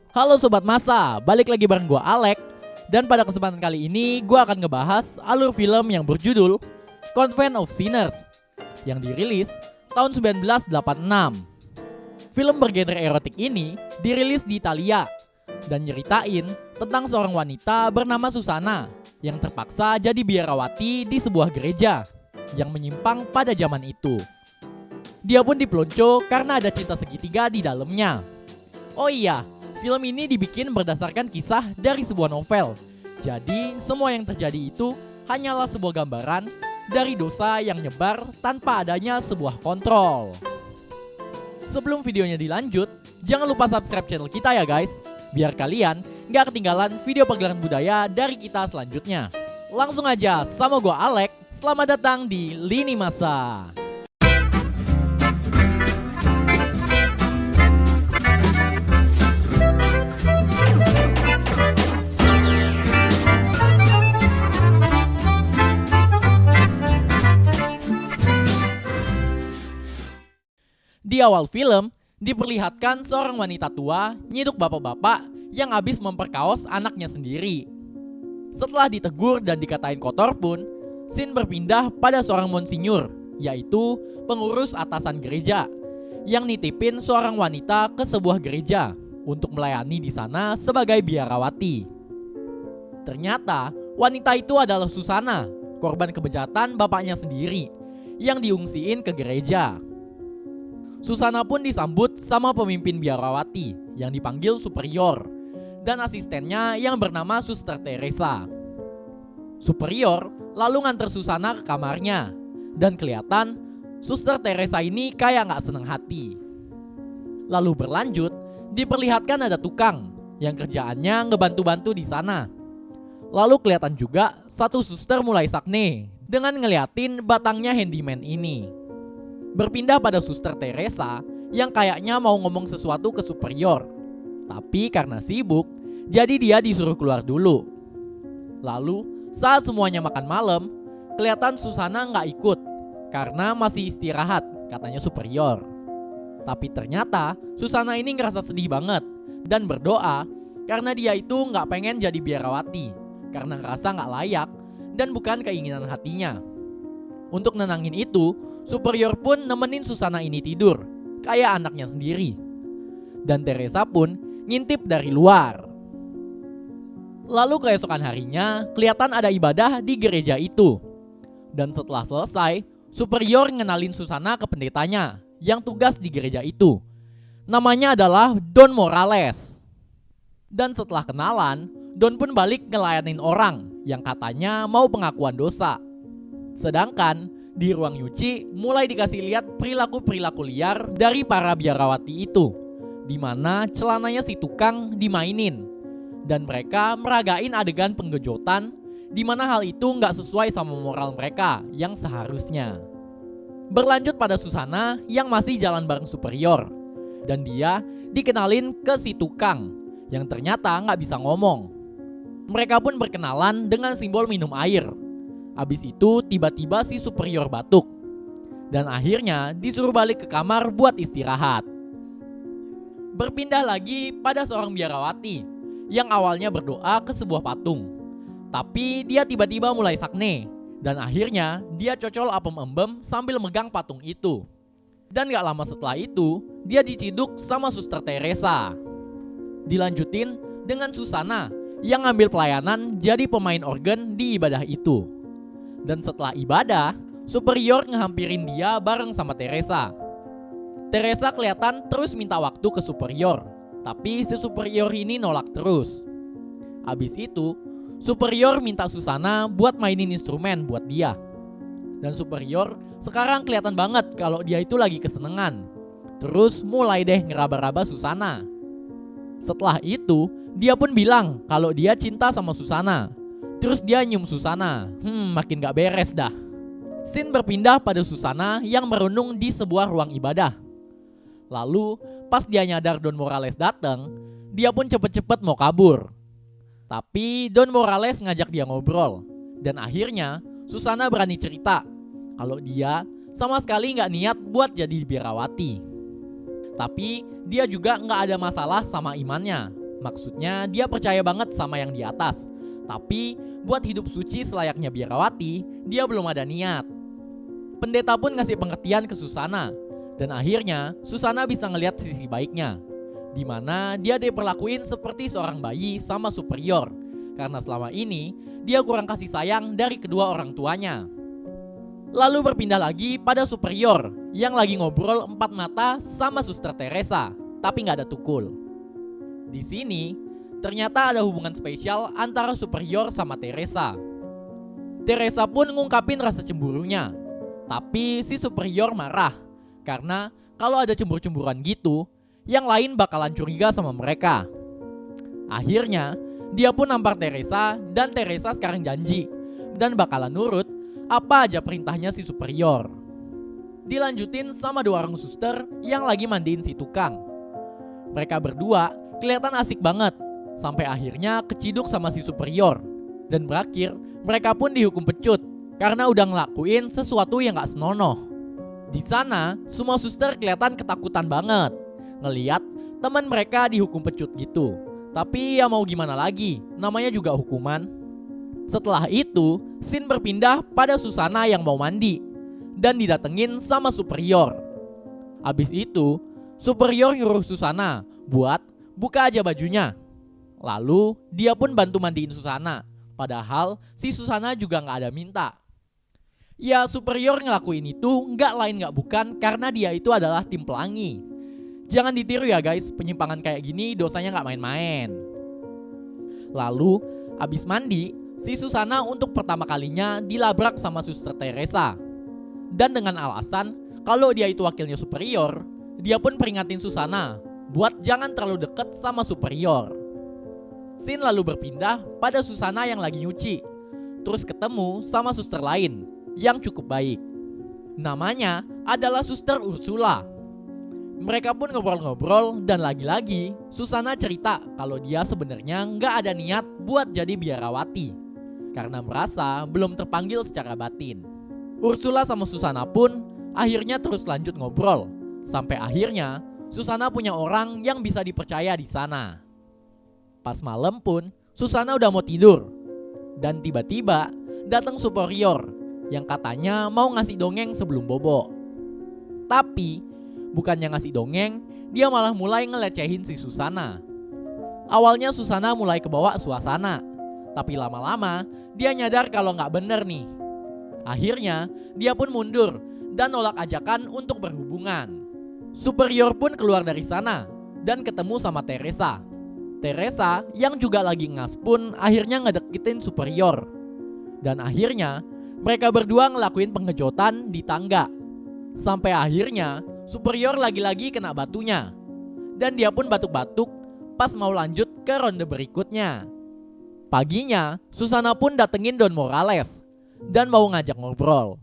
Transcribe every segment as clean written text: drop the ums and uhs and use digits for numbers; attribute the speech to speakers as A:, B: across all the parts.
A: Halo Sobat Masa, balik lagi bareng gue Alek. Dan pada kesempatan kali ini gue akan ngebahas alur film yang berjudul Convent of Sinners yang dirilis tahun 1986. Film bergenre erotik ini dirilis di Italia dan nyeritain tentang seorang wanita bernama Susana yang terpaksa jadi biarawati di sebuah gereja yang menyimpang pada zaman itu. Dia pun dipelonco karena ada cinta segitiga di dalamnya. Oh iya, film ini dibikin berdasarkan kisah dari sebuah novel. Jadi semua yang terjadi itu hanyalah sebuah gambaran dari dosa yang nyebar tanpa adanya sebuah kontrol. Sebelum videonya dilanjut, jangan lupa subscribe channel kita ya guys, biar kalian gak ketinggalan video pagelaran budaya dari kita selanjutnya. Langsung aja sama gua Alek, selamat datang di Lini Masa. Di awal film, diperlihatkan seorang wanita tua nyiduk bapak-bapak yang habis memperkaos anaknya sendiri. Setelah ditegur dan dikatain kotor pun, scene berpindah pada seorang monsinyur, yaitu pengurus atasan gereja, yang nitipin seorang wanita ke sebuah gereja untuk melayani di sana sebagai biarawati. Ternyata wanita itu adalah Susana, korban kebejatan bapaknya sendiri, yang diungsiin ke gereja. Susana pun disambut sama pemimpin biarawati yang dipanggil superior dan asistennya yang bernama Suster Teresa. Superior lalu nganter Susana ke kamarnya dan kelihatan Suster Teresa ini kayak gak seneng hati. Lalu berlanjut, diperlihatkan ada tukang yang kerjaannya ngebantu-bantu di sana. Lalu kelihatan juga satu suster mulai sakne dengan ngeliatin batangnya handyman ini. Berpindah pada Suster Teresa yang kayaknya mau ngomong sesuatu ke superior, tapi karena sibuk, jadi dia disuruh keluar dulu. Lalu saat semuanya makan malam, kelihatan Susana nggak ikut karena masih istirahat, katanya superior. Tapi ternyata Susana ini ngerasa sedih banget dan berdoa karena dia itu nggak pengen jadi biarawati karena ngerasa nggak layak dan bukan keinginan hatinya. Untuk nenangin itu, superior pun nemenin Susana ini tidur, kayak anaknya sendiri. Dan Teresa pun ngintip dari luar. Lalu keesokan harinya, kelihatan ada ibadah di gereja itu. Dan setelah selesai, superior ngenalin Susana ke pendetanya yang tugas di gereja itu. Namanya adalah Don Morales. Dan setelah kenalan, Don pun balik ngelayanin orang yang katanya mau pengakuan dosa. Sedangkan di ruang nyuci mulai dikasih lihat perilaku-perilaku liar dari para biarawati itu, di mana celananya si tukang dimainin dan mereka meragain adegan penggejotan, di mana hal itu nggak sesuai sama moral mereka yang seharusnya. Berlanjut pada Susana yang masih jalan bareng superior, dan dia dikenalin ke si tukang yang ternyata nggak bisa ngomong. Mereka pun berkenalan dengan simbol minum air. Abis itu tiba-tiba si superior batuk dan akhirnya disuruh balik ke kamar buat istirahat. Berpindah lagi pada seorang biarawati yang awalnya berdoa ke sebuah patung, tapi dia tiba-tiba mulai sakne dan akhirnya dia cocol apem embem sambil megang patung itu. Dan gak lama setelah itu dia diciduk sama Suster Teresa. Dilanjutin dengan Susana yang ngambil pelayanan jadi pemain organ di ibadah itu. Dan setelah ibadah, superior ngehampirin dia bareng sama Teresa. Teresa kelihatan terus minta waktu ke superior, tapi si superior ini nolak terus. Habis itu, superior minta Susana buat mainin instrumen buat dia. Dan superior sekarang kelihatan banget kalau dia itu lagi kesenengan. Terus mulai deh ngeraba-raba Susana. Setelah itu, dia pun bilang kalau dia cinta sama Susana. Terus dia nyium Susana. Makin gak beres dah. Scene berpindah pada Susana yang merenung di sebuah ruang ibadah. Lalu pas dia nyadar Don Morales datang, dia pun cepet-cepet mau kabur. Tapi Don Morales ngajak dia ngobrol. Dan akhirnya Susana berani cerita kalau dia sama sekali gak niat buat jadi biarawati. Tapi dia juga gak ada masalah sama imannya. Maksudnya dia percaya banget sama yang di atas. Tapi buat hidup suci selayaknya biarawati, dia belum ada niat. Pendeta pun ngasih pengertian ke Susana. Dan akhirnya Susana bisa ngelihat sisi baiknya, di mana dia diperlakuin seperti seorang bayi sama superior. Karena selama ini dia kurang kasih sayang dari kedua orang tuanya. Lalu berpindah lagi pada superior yang lagi ngobrol empat mata sama Suster Teresa, tapi nggak ada tukul. Di sini ternyata ada hubungan spesial antara superior sama Teresa. Teresa pun ngungkapin rasa cemburunya, tapi si superior marah karena kalau ada cemburu-cemburuan gitu, yang lain bakalan curiga sama mereka. Akhirnya dia pun nampar Teresa dan Teresa sekarang janji dan bakalan nurut apa aja perintahnya si superior. Dilanjutin sama dua orang suster yang lagi mandiin si tukang. Mereka berdua kelihatan asik banget sampai akhirnya keciduk sama si superior. Dan berakhir mereka pun dihukum pecut karena udah ngelakuin sesuatu yang gak senonoh. Di sana semua suster kelihatan ketakutan banget ngeliat teman mereka dihukum pecut gitu. Tapi ya mau gimana lagi, namanya juga hukuman. Setelah itu, scene berpindah pada Susana yang mau mandi dan didatengin sama superior. Abis itu, superior nyuruh Susana buat buka aja bajunya. Lalu dia pun bantu mandiin Susana, padahal si Susana juga gak ada minta. Ya superior ngelakuin itu gak lain gak bukan karena dia itu adalah tim pelangi. Jangan ditiru ya guys, penyimpangan kayak gini dosanya gak main-main. Lalu abis mandi, si Susana untuk pertama kalinya dilabrak sama Suster Teresa. Dan dengan alasan kalau dia itu wakilnya superior, dia pun peringatin Susana buat jangan terlalu deket sama superior. Scene lalu berpindah pada Susana yang lagi nyuci, terus ketemu sama suster lain yang cukup baik. Namanya adalah Suster Ursula. Mereka pun ngobrol-ngobrol dan lagi-lagi Susana cerita kalau dia sebenarnya nggak ada niat buat jadi biarawati karena merasa belum terpanggil secara batin. Ursula sama Susana pun akhirnya terus lanjut ngobrol sampai akhirnya Susana punya orang yang bisa dipercaya di sana. Pas malam pun Susana udah mau tidur dan tiba-tiba datang superior yang katanya mau ngasih dongeng sebelum bobo. Tapi bukannya ngasih dongeng, dia malah mulai ngelecehin si Susana. Awalnya Susana mulai kebawa suasana, tapi lama-lama dia nyadar kalau nggak bener nih. Akhirnya dia pun mundur dan nolak ajakan untuk berhubungan. Superior pun keluar dari sana dan ketemu sama Teresa. Teresa yang juga lagi ngas pun akhirnya ngedeketin superior. Dan akhirnya mereka berdua ngelakuin pengejotan di tangga. Sampai akhirnya superior lagi-lagi kena batunya. Dan dia pun batuk-batuk pas mau lanjut ke ronde berikutnya. Paginya Susana pun datengin Don Morales dan mau ngajak ngobrol.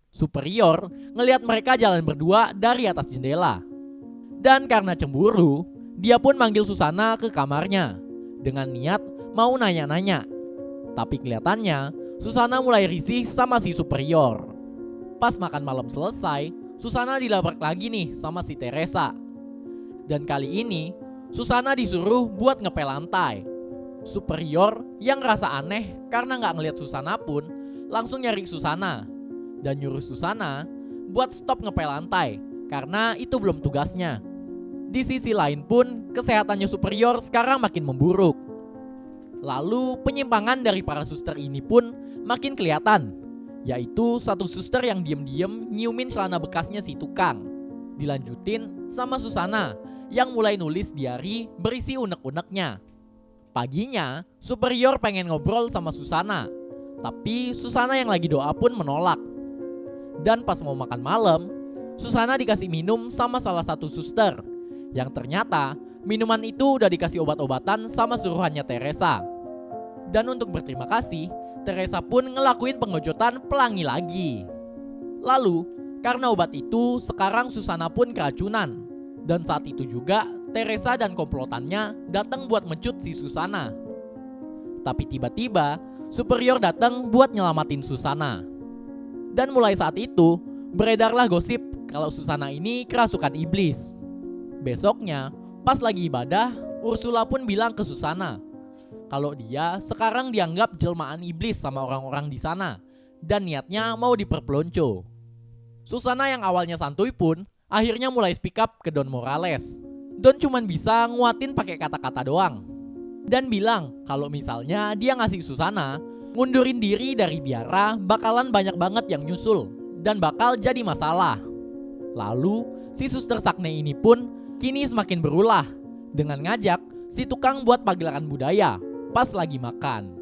A: Superior ngelihat mereka jalan berdua dari atas jendela. Dan karena cemburu, dia pun manggil Susana ke kamarnya dengan niat mau nanya-nanya. Tapi kelihatannya Susana mulai risih sama si superior. Pas makan malam selesai, Susana dilabrak lagi nih sama si Teresa. Dan kali ini Susana disuruh buat ngepel lantai. Superior yang ngerasa aneh karena gak ngeliat Susana pun langsung nyari Susana dan nyuruh Susana buat stop ngepel lantai karena itu belum tugasnya. Di sisi lain pun kesehatannya superior sekarang makin memburuk. Lalu penyimpangan dari para suster ini pun makin kelihatan, yaitu satu suster yang diem-diem nyiumin celana bekasnya si tukang. Dilanjutin sama Susana yang mulai nulis diari berisi unek-uneknya. Paginya superior pengen ngobrol sama Susana, tapi Susana yang lagi doa pun menolak. Dan pas mau makan malam, Susana dikasih minum sama salah satu suster, yang ternyata minuman itu udah dikasih obat-obatan sama suruhannya Teresa. Dan untuk berterima kasih, Teresa pun ngelakuin pengejotan pelangi lagi. Lalu, karena obat itu, sekarang Susana pun keracunan. Dan saat itu juga, Teresa dan komplotannya datang buat mencut si Susana. Tapi tiba-tiba, superior datang buat nyelamatin Susana. Dan mulai saat itu, beredarlah gosip kalau Susana ini kerasukan iblis. Besoknya, pas lagi ibadah, Ursula pun bilang ke Susanna kalau dia sekarang dianggap jelmaan iblis sama orang-orang di sana dan niatnya mau diperpelonco. Susanna yang awalnya santuy pun akhirnya mulai speak up ke Don Morales. Don cuman bisa nguatin pakai kata-kata doang dan bilang kalau misalnya dia ngasih Susanna ngundurin diri dari biara bakalan banyak banget yang nyusul dan bakal jadi masalah. Lalu si Suster Sakne ini pun kini semakin berulah dengan ngajak si tukang buat pagelaran budaya pas lagi makan.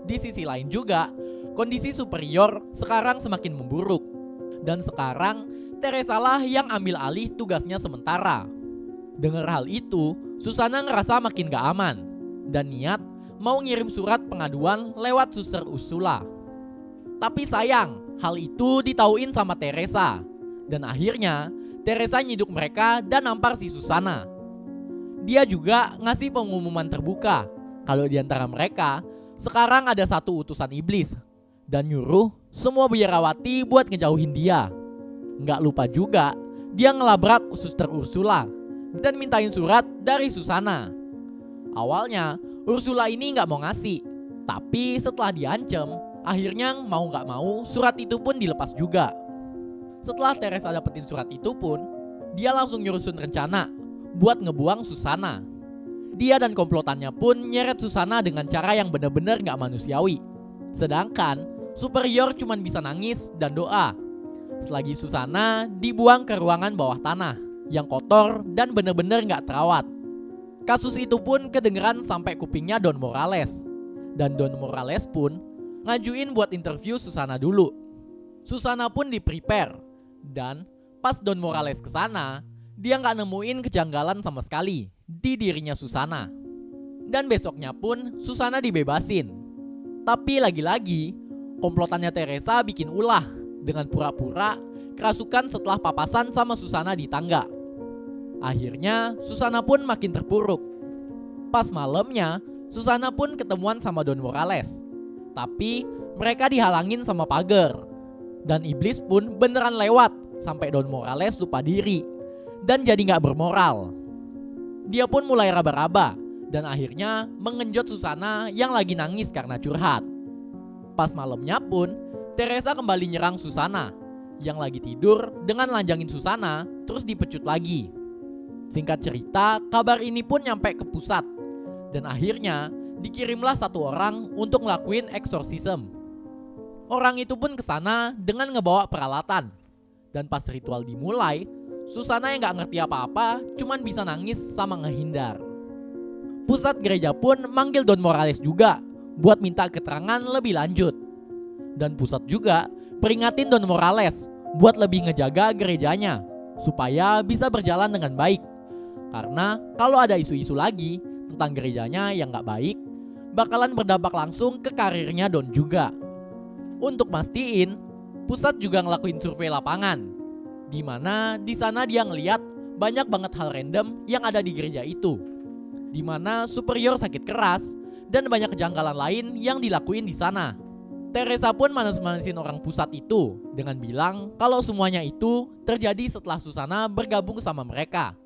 A: Di sisi lain juga kondisi superior sekarang semakin memburuk dan sekarang Teresa lah yang ambil alih tugasnya sementara. Dengar hal itu, Susanna ngerasa makin gak aman dan niat mau ngirim surat pengaduan lewat Suster Ursula. Tapi sayang, hal itu ditauin sama Teresa dan akhirnya Teresa nyiduk mereka dan nampar si Susanna. Dia juga ngasih pengumuman terbuka kalau di antara mereka sekarang ada satu utusan iblis dan nyuruh semua biarawati buat ngejauhin dia. Nggak lupa juga dia ngelabrak Suster Ursula dan mintain surat dari Susanna. Awalnya Ursula ini nggak mau ngasih, tapi setelah diancam, akhirnya mau nggak mau surat itu pun dilepas juga. Setelah Teresa dapetin surat itu pun, dia langsung nyurusin rencana buat ngebuang Susanna. Dia dan komplotannya pun nyeret Susanna dengan cara yang bener-bener nggak manusiawi. Sedangkan superior cuman bisa nangis dan doa selagi Susanna dibuang ke ruangan bawah tanah yang kotor dan bener-bener nggak terawat. Kasus itu pun kedengeran sampai kupingnya Don Morales. Dan Don Morales pun ngajuin buat interview Susanna dulu. Susanna pun di-prepare. Dan pas Don Morales kesana, dia nggak nemuin kejanggalan sama sekali di dirinya Susanna. Dan besoknya pun Susanna dibebasin. Tapi lagi-lagi komplotannya Teresa bikin ulah dengan pura-pura kerasukan setelah papasan sama Susanna di tangga. Akhirnya Susanna pun makin terpuruk. Pas malamnya Susanna pun ketemuan sama Don Morales. Tapi mereka dihalangin sama pagar. Dan iblis pun beneran lewat sampai Don Morales lupa diri dan jadi gak bermoral. Dia pun mulai raba-raba dan akhirnya mengenjot Susanna yang lagi nangis karena curhat. Pas malamnya pun Teresa kembali nyerang Susanna yang lagi tidur dengan lanjangin Susanna terus dipecut lagi. Singkat cerita, kabar ini pun nyampe ke pusat dan akhirnya dikirimlah satu orang untuk ngelakuin eksorsisme. Orang itu pun kesana dengan ngebawa peralatan dan pas ritual dimulai, Susanna yang gak ngerti apa-apa cuman bisa nangis sama ngehindar. Pusat gereja pun manggil Don Morales juga buat minta keterangan lebih lanjut. Dan pusat juga peringatin Don Morales buat lebih ngejaga gerejanya supaya bisa berjalan dengan baik. Karena kalau ada isu-isu lagi tentang gerejanya yang gak baik, bakalan berdampak langsung ke karirnya Don juga. Untuk mastiin, pusat juga ngelakuin survei lapangan, di mana di sana dia ngeliat banyak banget hal random yang ada di gereja itu, di mana superior sakit keras dan banyak kejanggalan lain yang dilakuin di sana. Teresa pun manes-manesin orang pusat itu dengan bilang kalau semuanya itu terjadi setelah Susanna bergabung sama mereka.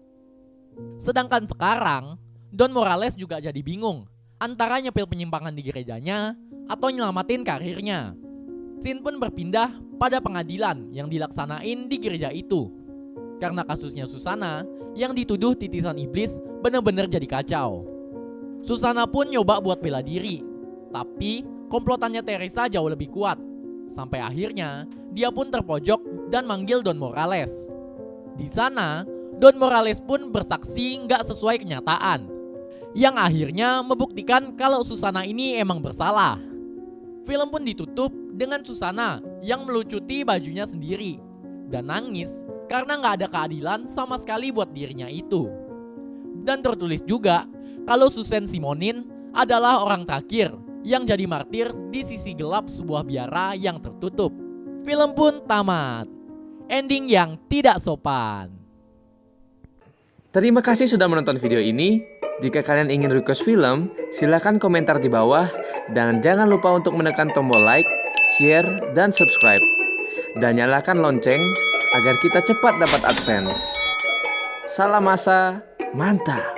A: Sedangkan sekarang, Don Morales juga jadi bingung antara nyepil penyimpangan di gerejanya atau nyelamatin karirnya. Scene pun berpindah pada pengadilan yang dilaksanain di gereja itu. Karena kasusnya Susanna yang dituduh titisan iblis bener-bener jadi kacau. Susanna pun nyoba buat bela diri, tapi komplotannya Teresa jauh lebih kuat. Sampai akhirnya dia pun terpojok dan manggil Don Morales. Di sana Don Morales pun bersaksi nggak sesuai kenyataan, yang akhirnya membuktikan kalau Susanna ini emang bersalah. Film pun ditutup dengan Susanna yang melucuti bajunya sendiri dan nangis karena nggak ada keadilan sama sekali buat dirinya itu. Dan tertulis juga kalau Susan Simonin adalah orang terakhir yang jadi martir di sisi gelap sebuah biara yang tertutup. Film pun tamat. Ending yang tidak sopan.
B: Terima kasih sudah menonton video ini. Jika kalian ingin request film, silakan komentar di bawah. Dan jangan lupa untuk menekan tombol like, share, dan subscribe. Dan nyalakan lonceng agar kita cepat dapat AdSense. Salam masa, mantap!